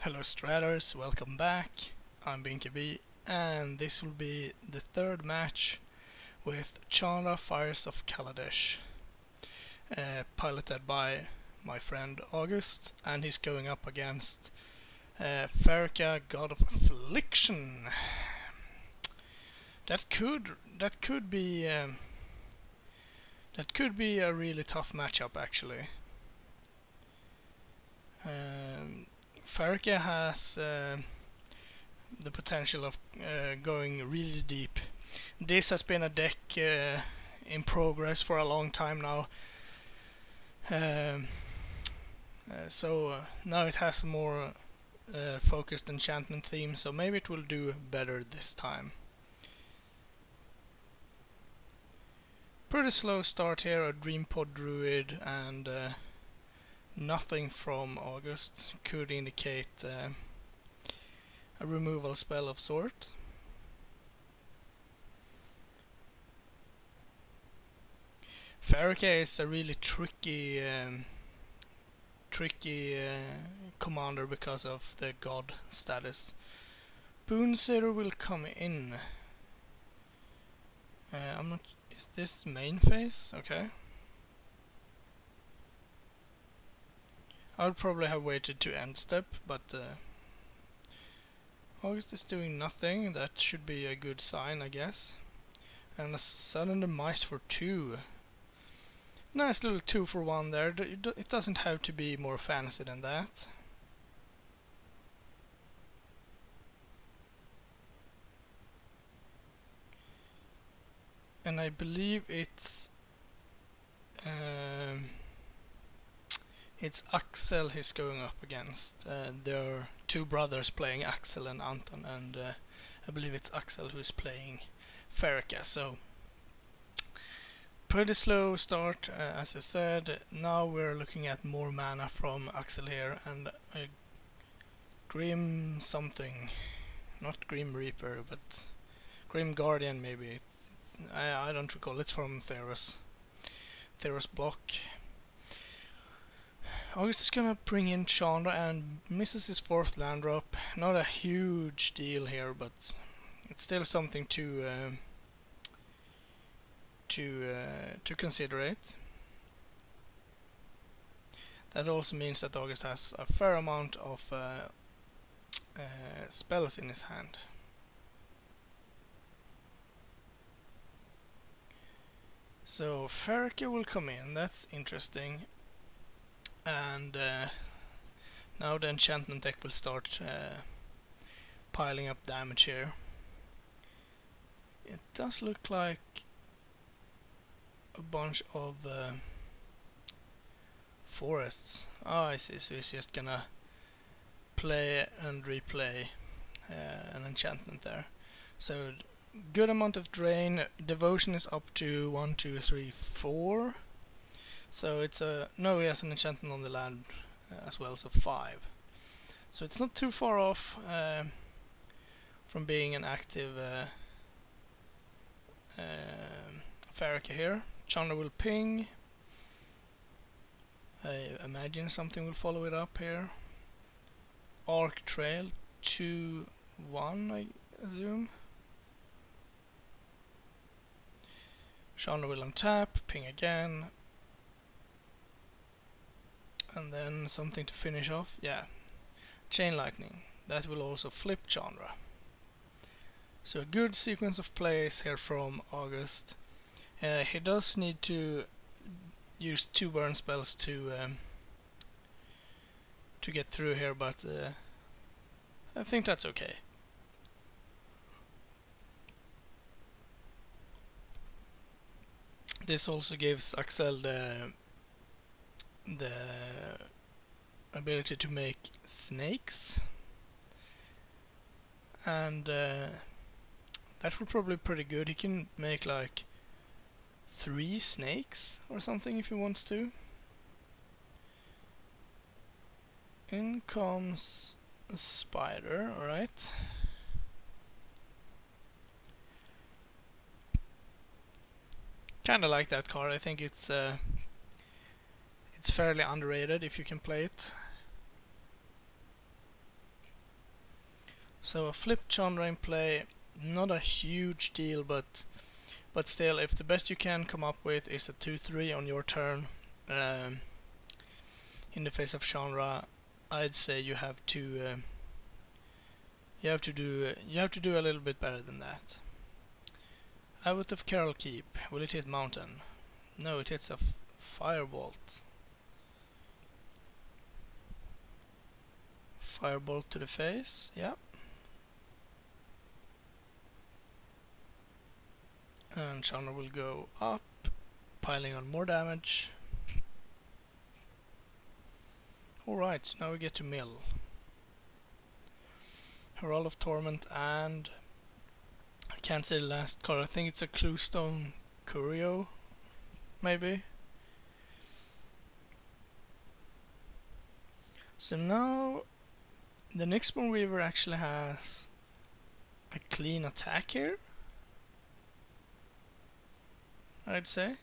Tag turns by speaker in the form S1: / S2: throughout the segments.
S1: Hello Straters, welcome back. I'm BinkyB and this will be the third match with Chandra Fires of Kaladesh, piloted by my friend August, and he's going up against Pharika, God of Affliction. That could be a really tough matchup actually. Pharika has the potential of going really deep. This has been a deck in progress for a long time now, so now it has a more focused enchantment theme, so maybe it will do better this time. Pretty slow start here, a Dream Pod Druid and nothing from August could indicate a removal spell of sort. Pharika is a really tricky commander because of the god status. Boonseer will come in. I'm not. Is this main phase? Okay. I would probably have waited to end step, but August is doing nothing. That should be a good sign, I guess. And a sudden demise for 2. Nice little 2 for 1 there. It doesn't have to be more fancy than that. And I believe it's Axel he's going up against. There are 2 brothers playing Axel and Anton, and I believe it's Axel who is playing Pharika. So pretty slow start, as I said. Now we're looking at more mana from Axel here, and a Grim something, not Grim Reaper, but Grim Guardian maybe. I don't recall. It's from Theros block. August is gonna bring in Chandra and misses his 4th land drop. Not a huge deal here, but it's still something to considerate. That also means that August has a fair amount of spells in his hand. So Pharika will come in, that's interesting. And now the enchantment deck will start piling up damage here. It does look like a bunch of forests. Oh, I see, so he's just gonna play and replay an enchantment there. So good amount of drain. Devotion is up to 1, 2, 3, 4. So it's a no. He has an enchantment on the land as well, so 5. So it's not too far off from being an active Pharika here. Chandra will ping. I imagine something will follow it up here. Arc Trail 2, 1, I assume. Chandra will untap, ping again. And then something to finish off. Yeah. Chain Lightning. That will also flip Chandra. So a good sequence of plays here from August. He does need to use 2 burn spells to get through here, but I think that's okay. This also gives Axel the ability to make snakes, and that will probably be pretty good. He can make like 3 snakes or something if he wants to. In comes a spider, alright. Kinda like that card. I think it's fairly underrated if you can play it. So a flipped Chandra in play, not a huge deal, but still, if the best you can come up with is a 2/3 on your turn in the face of Chandra, I'd say you have to do a little bit better than that. Abbot of Carol Keep. Will it hit mountain? No, it hits a firebolt. Firebolt to the face, yeah. And Chandra will go up, piling on more damage. Alright, so now we get to mill. Herald of Torment, and I can't say the last card. I think it's a Cluestone Curio, maybe. So now the next one Weaver actually has a clean attack here, I'd say.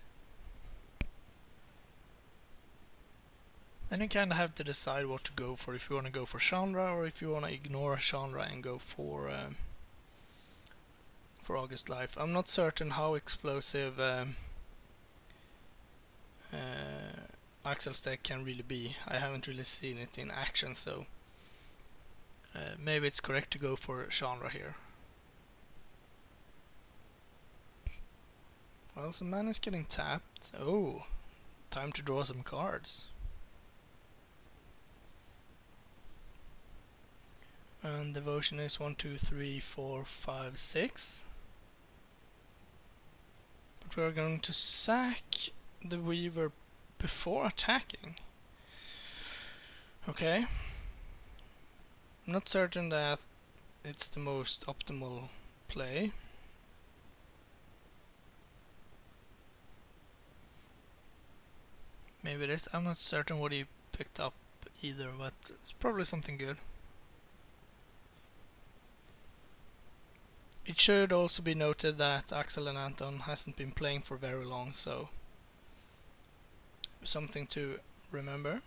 S1: Then you kind of have to decide what to go for, if you want to go for Chandra or if you want to ignore Chandra and go for August Life. I'm not certain how explosive Axel's deck can really be. I haven't really seen it in action, so maybe it's correct to go for Chandra here. Well, some man is getting tapped. Oh, time to draw some cards. And devotion is 1, 2, 3, 4, 5, 6. But we're going to sack the Weaver before attacking. Okay. I'm not certain that it's the most optimal play. Maybe it is. I'm not certain what he picked up either, but it's probably something good. It should also be noted that Axel and Anton hasn't been playing for very long, so something to remember.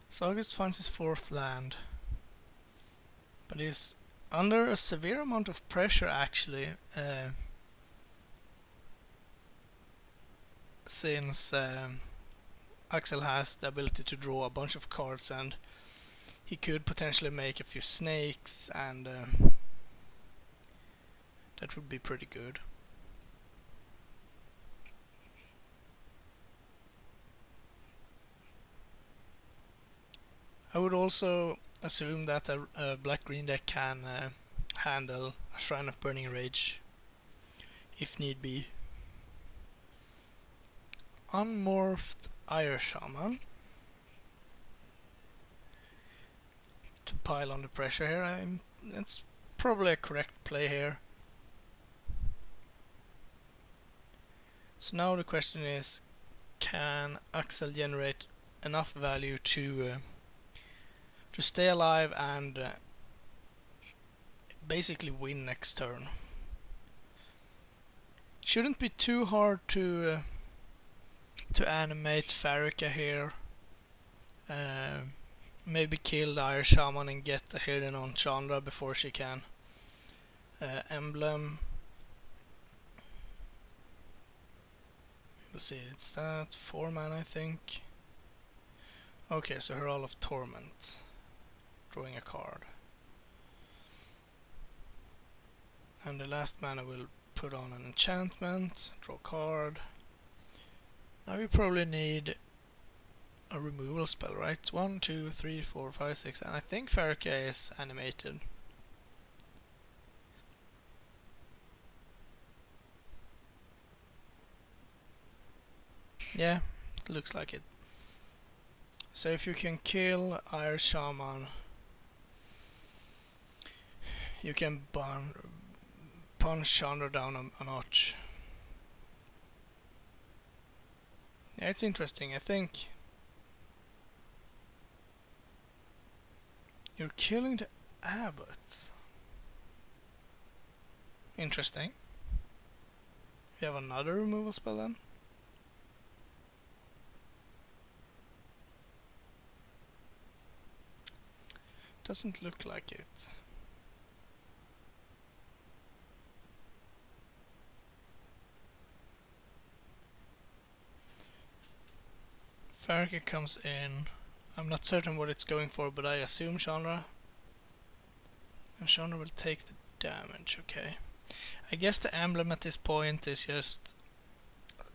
S1: So August finds his 4th land, but he's under a severe amount of pressure actually, since Axel has the ability to draw a bunch of cards, and he could potentially make a few snakes, and that would be pretty good. I would also assume that a black-green deck can handle a Shrine of Burning Rage if need be. Unmorphed Ire Shaman to pile on the pressure here. It's probably a correct play here. So now the question is, can Axel generate enough value to stay alive and basically win next turn? Shouldn't be too hard to animate Pharika here. Maybe kill the Ire Shaman and get the hidden on Chandra before she can emblem. We'll see, it's that 4 mana I think. Okay, so Herald of Torment, drawing a card. And the last mana will put on an enchantment, draw a card. Now we probably need a removal spell, right? 1, 2, 3, 4, 5, 6, and I think Pharika is animated. Yeah, it looks like it. So if you can kill Ire Shaman, you can punch Chandra down a notch. Yeah, it's interesting. I think you're killing the abbot. Interesting. We have another removal spell then. Doesn't look like it. Pharika comes in. I'm not certain what it's going for, but I assume Chandra. And Chandra will take the damage, okay. I guess the emblem at this point is just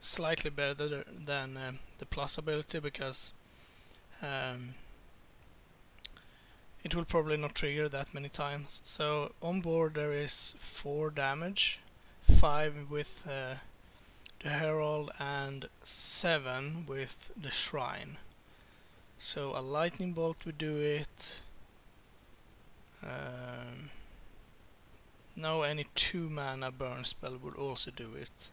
S1: slightly better than the plus ability, because it will probably not trigger that many times. So on board there is 4 damage, 5 with the Herald and 7 with the Shrine. So a lightning bolt would do it. No, any 2 mana burn spell would also do it.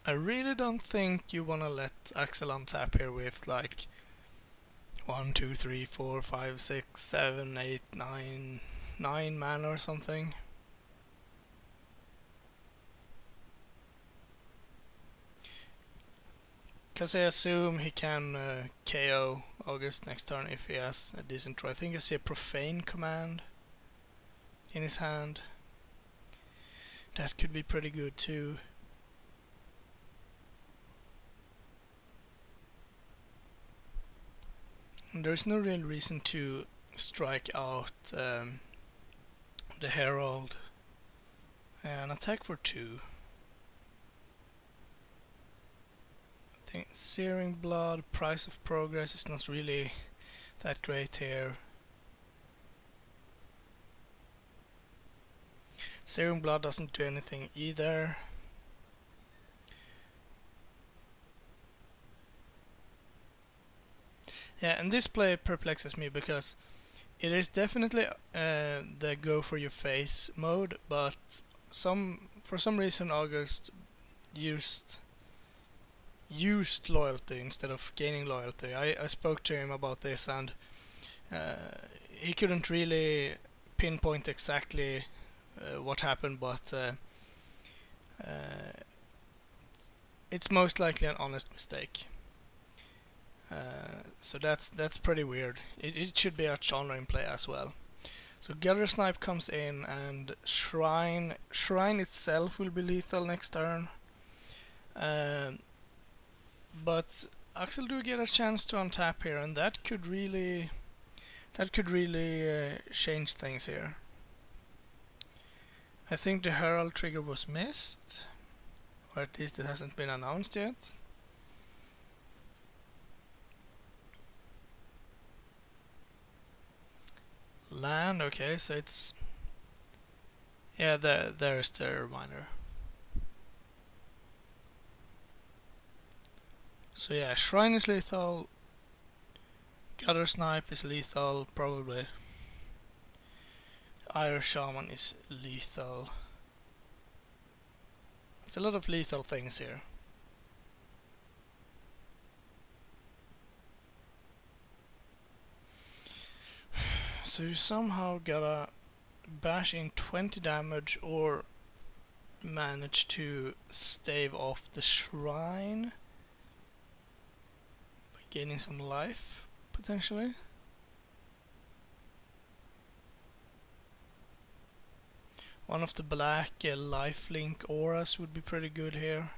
S1: I really don't think you wanna let Axel untap here with like 1, 2, 3, 4, 5, 6, 7, 8, 9 mana or something. Because I assume he can KO August next turn if he has a decent draw. I think I see a Profane command in his hand. That could be pretty good too. And there's no real reason to strike out the Herald. And attack for 2. I think Searing Blood, Price of Progress is not really that great here. Searing Blood doesn't do anything either. Yeah, and this play perplexes me because it is definitely the go for your face mode, but for some reason August used loyalty instead of gaining loyalty. I spoke to him about this, and he couldn't really pinpoint exactly what happened, but it's most likely an honest mistake. So that's pretty weird. It should be a Chandra in play as well. So Gutter Snipe comes in, and Shrine itself will be lethal next turn. But Axel do get a chance to untap here, and that could really change things here. I think the Herald trigger was missed, or at least it hasn't been announced yet. Land, okay, so it's... yeah, there's the reminder. So yeah, Shrine is lethal, Gutter Snipe is lethal, probably. Irish Shaman is lethal. It's a lot of lethal things here. So you somehow gotta bash in 20 damage or manage to stave off the Shrine by gaining some life, potentially. One of the black lifelink auras would be pretty good here.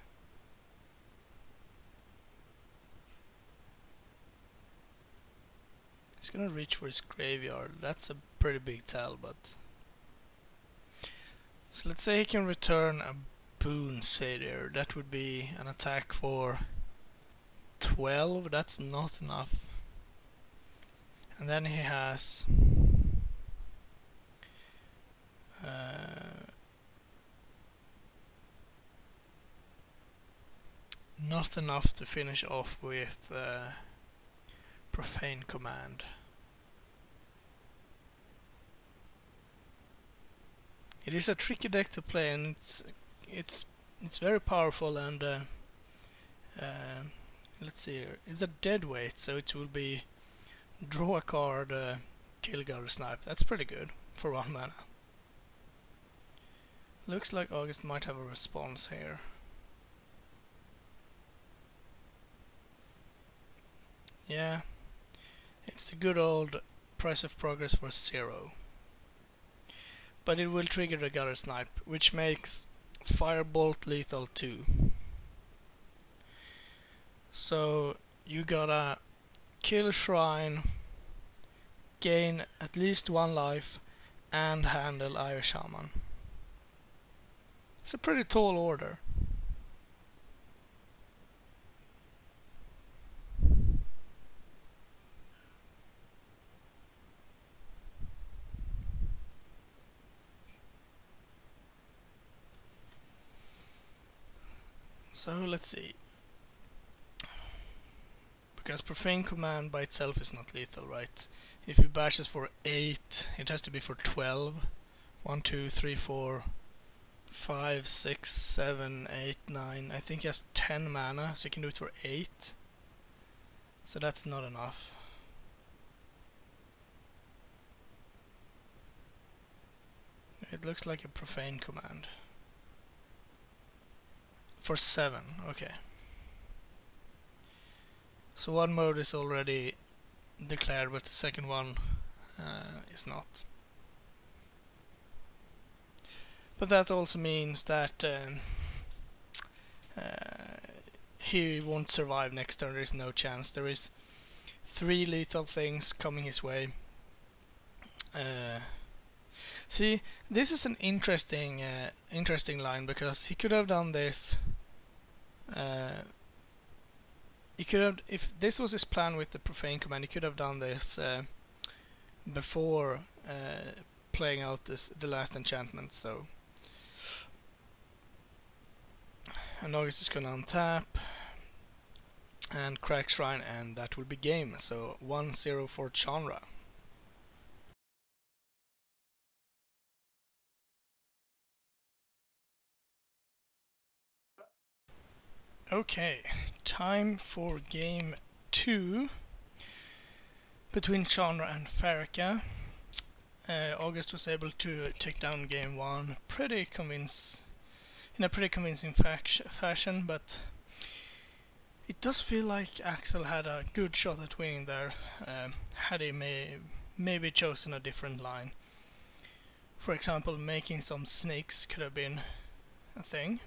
S1: He's gonna reach for his graveyard. That's a pretty big tell, but... so let's say he can return a Boon Satyr. That would be an attack for 12. That's not enough. And then he has... not enough to finish off with Profane Command. It is a tricky deck to play, and it's very powerful, and let's see here. It's a dead weight, so it will be draw a card, kill Gutter Snipe. That's pretty good for 1 mana. Looks like August might have a response here. Yeah, it's the good old price of progress for 0. But it will trigger the gutter snipe, which makes firebolt lethal too. So you gotta kill shrine, gain at least 1 life, and handle Irish Shaman. It's a pretty tall order. So let's see. Because Profane Command by itself is not lethal, right? If he bashes for 8, it has to be for 12. 1, 2, 3, 4, 5, 6, 7, 8, 9. I think he has 10 mana, so you can do it for 8. So that's not enough. It looks like a Profane Command. For 7, okay. So one mode is already declared, but the second one is not. But that also means that he won't survive next turn. There is no chance. There is 3 lethal things coming his way. See, this is an interesting line, because he could have done this. He could have, if this was his plan with the Profane Command, he could have done this before playing out the last enchantment. So, and August is gonna untap and crack Shrine, and that will be game. So 1-0 for Chandra. Okay, time for game 2 between Chandra and Pharika. August was able to take down game 1 in a pretty convincing fashion, but it does feel like Axel had a good shot at winning there, had he maybe chosen a different line. For example, making some snakes could have been a thing.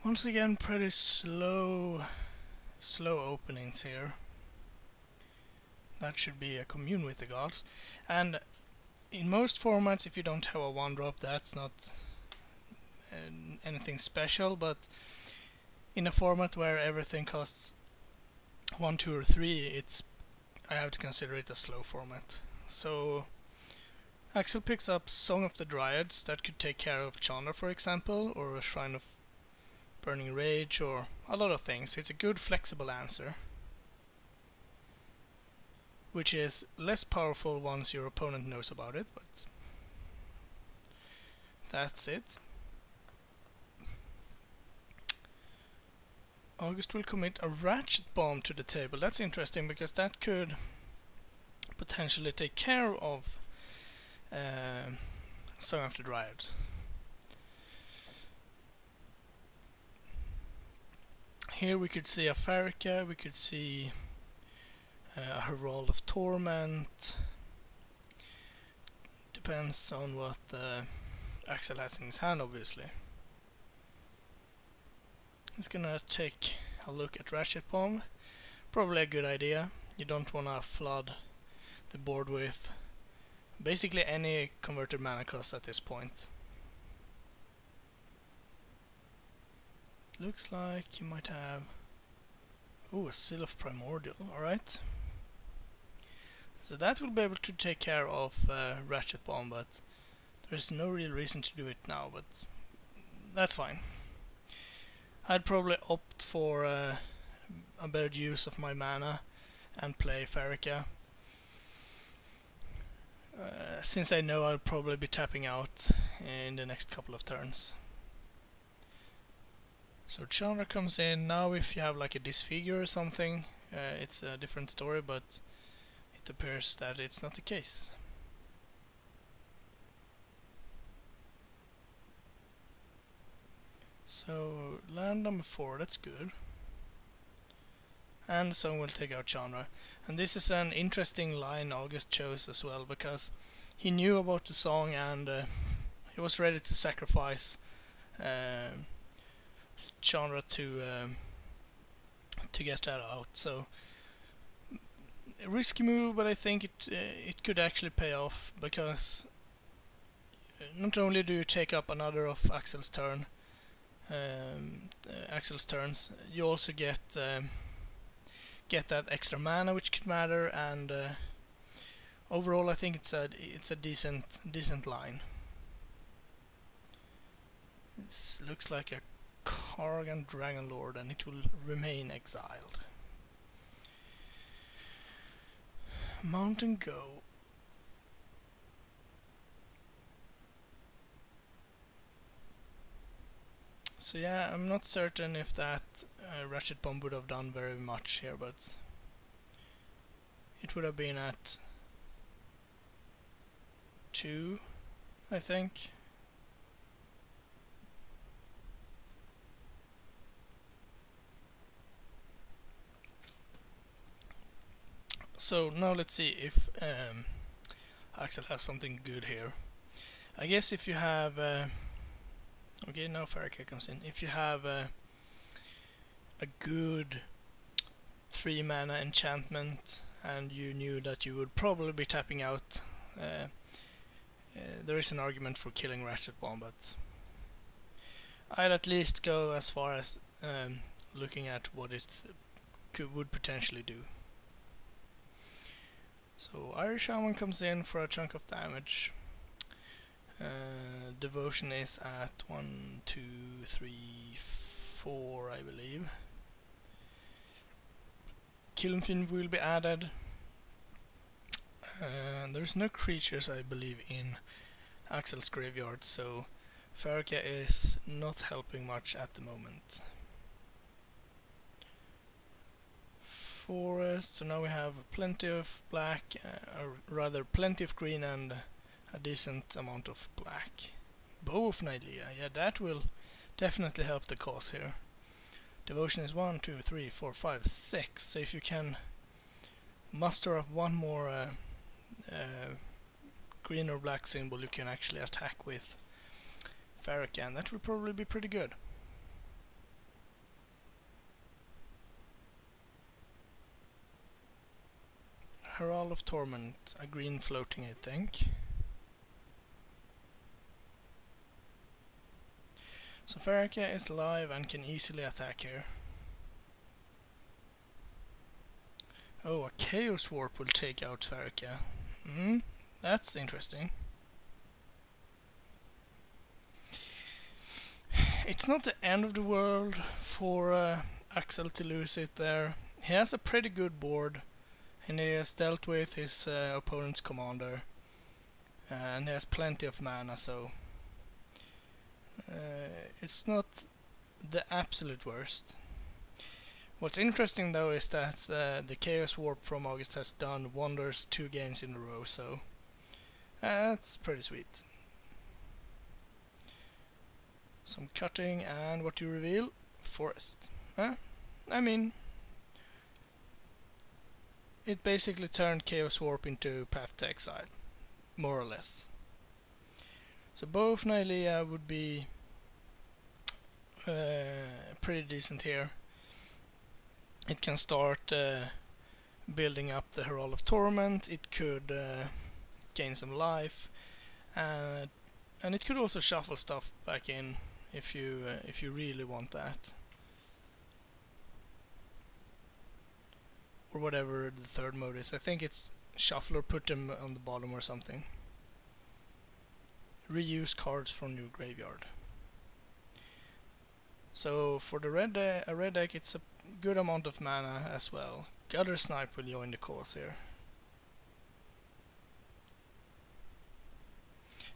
S1: Once again, pretty slow openings here. That should be a commune with the gods. And in most formats, if you don't have a 1-drop, that's not anything special, but in a format where everything costs 1, 2, or 3, I have to consider it a slow format. So Axel picks up Song of the Dryads. That could take care of Chandra, for example, or a Shrine of Burning Rage, or a lot of things. It's a good flexible answer, which is less powerful once your opponent knows about it, but that's it. August will commit a Ratchet Bomb to the table. That's interesting, because that could potentially take care of Song of the Dryad. Here we could see a Pharika, we could see a Herald of Torment. Depends on what Axel has in his hand, obviously. He's gonna take a look at Ratchet Bomb. Probably a good idea. You don't wanna flood the board with basically any converted mana cost at this point. Looks like you might have... ooh, a Seal of Primordial, alright. So that will be able to take care of Ratchet Bomb, but there's no real reason to do it now, but that's fine. I'd probably opt for a better use of my mana and play Pharika, since I know I'll probably be tapping out in the next couple of turns. So Chandra comes in. Now if you have like a Disfigure or something, it's a different story, but it appears that it's not the case. So land number 4, that's good. and the song will take out Chandra. And this is an interesting line August chose as well, because he knew about the song and he was ready to sacrifice Chandra to get that out. So a risky move, but I think it could actually pay off, because not only do you take up another of Axel's turns, you also get that extra mana, which could matter, and overall I think it's a decent line. It looks like a Kargan Dragon Lord, and it will remain exiled. Mount and go. So yeah, I'm not certain if that Ratchet Bomb would have done very much here, but it would have been at 2, I think. So now let's see if Axel has something good here. I guess if you have okay, now Pharika comes in. If you have a good 3 mana enchantment and you knew that you would probably be tapping out, there is an argument for killing Ratchet Bomb, but I'd at least go as far as looking at what it would potentially do. So Irish Shaman comes in for a chunk of damage. Devotion is at 1, 2, 3, 4, I believe. Killing Fiend will be added. There's no creatures, I believe, in Axel's graveyard, so Pharika is not helping much at the moment. Forest, so now we have plenty of black, or rather plenty of green and a decent amount of black. Bow of Nylea, yeah, that will definitely help the cause here. Devotion is 1, 2, 3, 4, 5, 6, so if you can muster up one more green or black symbol, you can actually attack with Pharika, and that will probably be pretty good. Herald of Torment, a green floating, I think. So Pharika is live and can easily attack here. Oh, a Chaos Warp will take out Pharika. That's interesting. It's not the end of the world for Axel to lose it there. He has a pretty good board, and he has dealt with his opponent's commander, and he has plenty of mana, so it's not the absolute worst. What's interesting though is that the Chaos Warp from August has done wonders 2 games in a row, so that's pretty sweet. Some cutting, and what you reveal? Forest. I mean, it basically turned Chaos Warp into Path to Exile, more or less. So Bow of Nylea would be pretty decent here. It can start building up the Herald of Torment, it could gain some life, and it could also shuffle stuff back in if you really want that. Or whatever the third mode is. I think it's shuffle or put them on the bottom or something. Reuse cards from your graveyard. So for the a red deck, it's a good amount of mana as well. Gutter Snipe will join the cause here.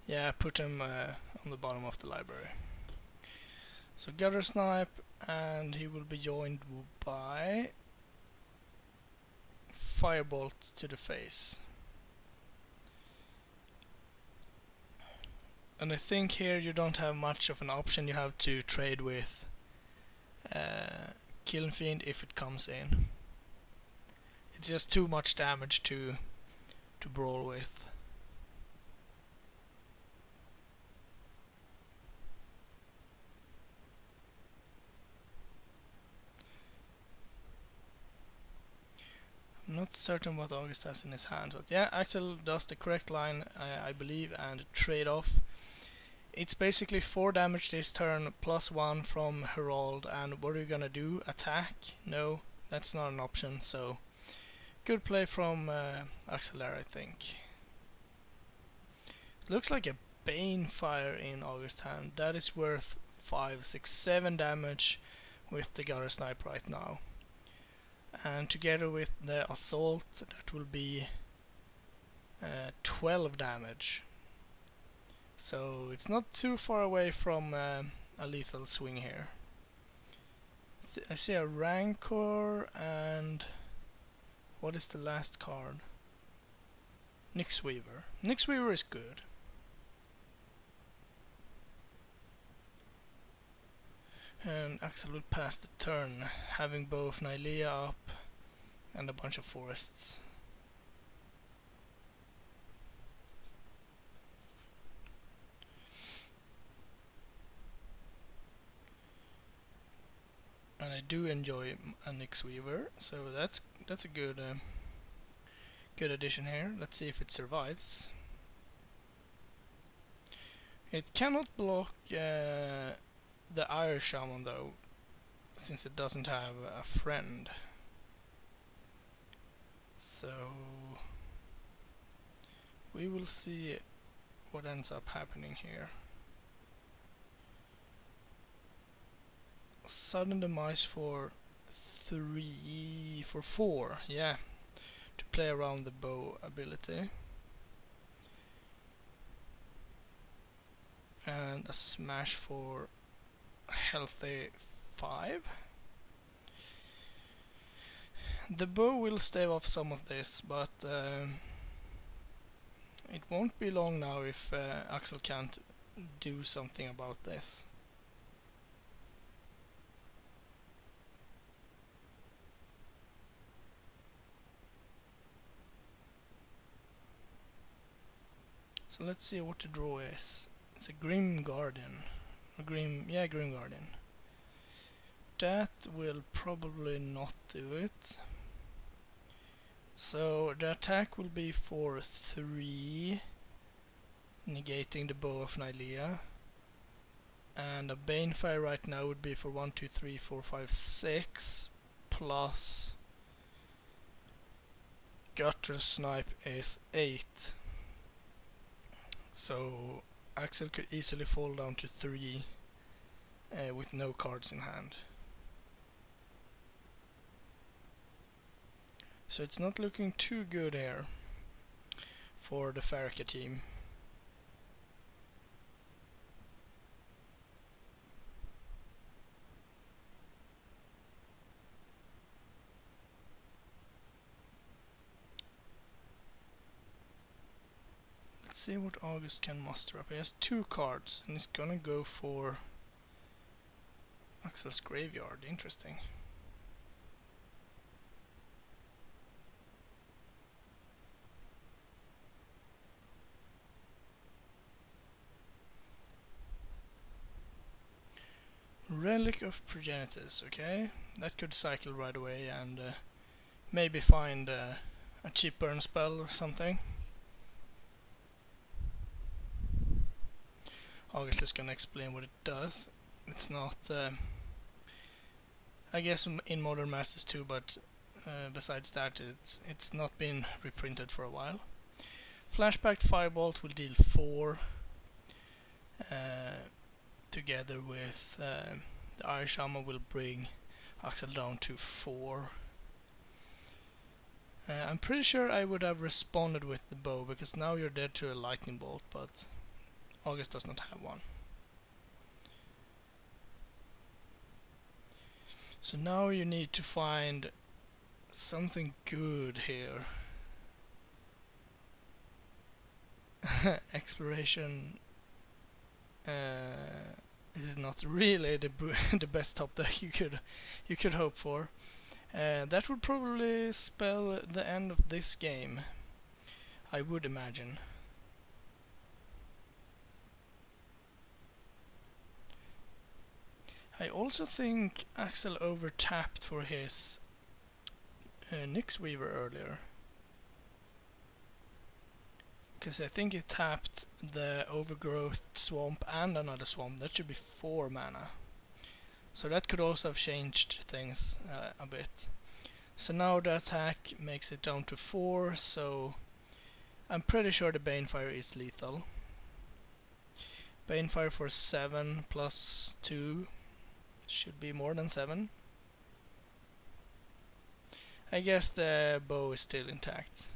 S1: Yeah, put him on the bottom of the library. So Gutter Snipe, and he will be joined by Firebolt to the face. And I think here you don't have much of an option. You have to trade with Killing Fiend if it comes in. It's just too much damage to brawl with. I'm not certain what August has in his hand, but yeah, Axel does the correct line, I believe, and trade off. It's basically 4 damage this turn, plus 1 from Herald, and what are you gonna do? Attack? No, that's not an option, so good play from Axel there, I think. Looks like a Banefire in August hand. That is worth 5, 6, 7 damage with the Gutter Snipe right now. And together with the Assault, that will be 12 damage. So it's not too far away from a lethal swing here. I see a Rancor and what is the last card? Nyxweaver. Nyxweaver is good. And Axel will pass the turn, having both Nylea up and a bunch of forests. And I do enjoy a Nyxweaver, so that's a good good addition here. Let's see if it survives. It cannot block the Irish Shaman though, since it doesn't have a friend. So we will see what ends up happening here. Sudden demise for 4, yeah, to play around the bow ability. And a smash for healthy 5. The bow will stave off some of this, but it won't be long now if Axel can't do something about this. So let's see what the draw is. It's a Grim Guardian. Grim Guardian. That will probably not do it. So the attack will be for 3, negating the bow of Nylea. And a Banefire right now would be for 1, 2, 3, 4, 5, 6, plus Gutter Snipe is 8. So Axel could easily fall down to 3 with no cards in hand. So it's not looking too good here for the Pharika team. Let's see what August can muster up. He has 2 cards and he's gonna go for Axel's Graveyard. Interesting. Relic of Progenitus, okay, that could cycle right away and maybe find a cheap burn spell or something. August is gonna explain what it does. It's not, I guess in Modern Masters too, but besides that it's not been reprinted for a while. Flashback Firebolt will deal 4. Together with the Irish Armor will bring Axel down to 4. I'm pretty sure I would have responded with the bow, because now you're dead to a lightning bolt, but August does not have one. So now you need to find something good here. Exploration this is not really the best top deck you could hope for. That would probably spell the end of this game, I would imagine. I also think Axel over-tapped for his Nyx Weaver earlier. Because I think he tapped the Overgrowth Swamp and another swamp. That should be 4 mana. So that could also have changed things a bit. So now the attack makes it down to 4, so I'm pretty sure the Banefire is lethal. Banefire for 7 plus 2 should be more than 7. I guess the bow is still intact.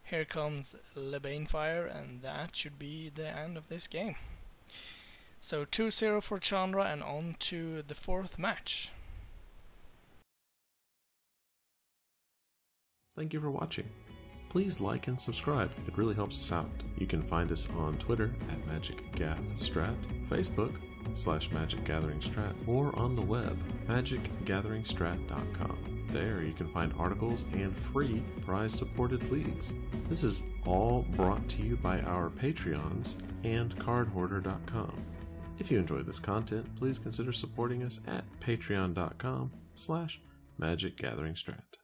S1: Here comes the Banefire, and that should be the end of this game. So 2-0 for Chandra, and on to the 4th match.
S2: Thank you for watching. Please like and subscribe, it really helps us out. You can find us on Twitter at MagicGathStrat, Facebook /MagicGatheringStrat, or on the web, magicgatheringstrat.com. There you can find articles and free prize-supported leagues. This is all brought to you by our Patreons and cardhoarder.com. If you enjoy this content, please consider supporting us at patreon.com/MagicGatheringStrat.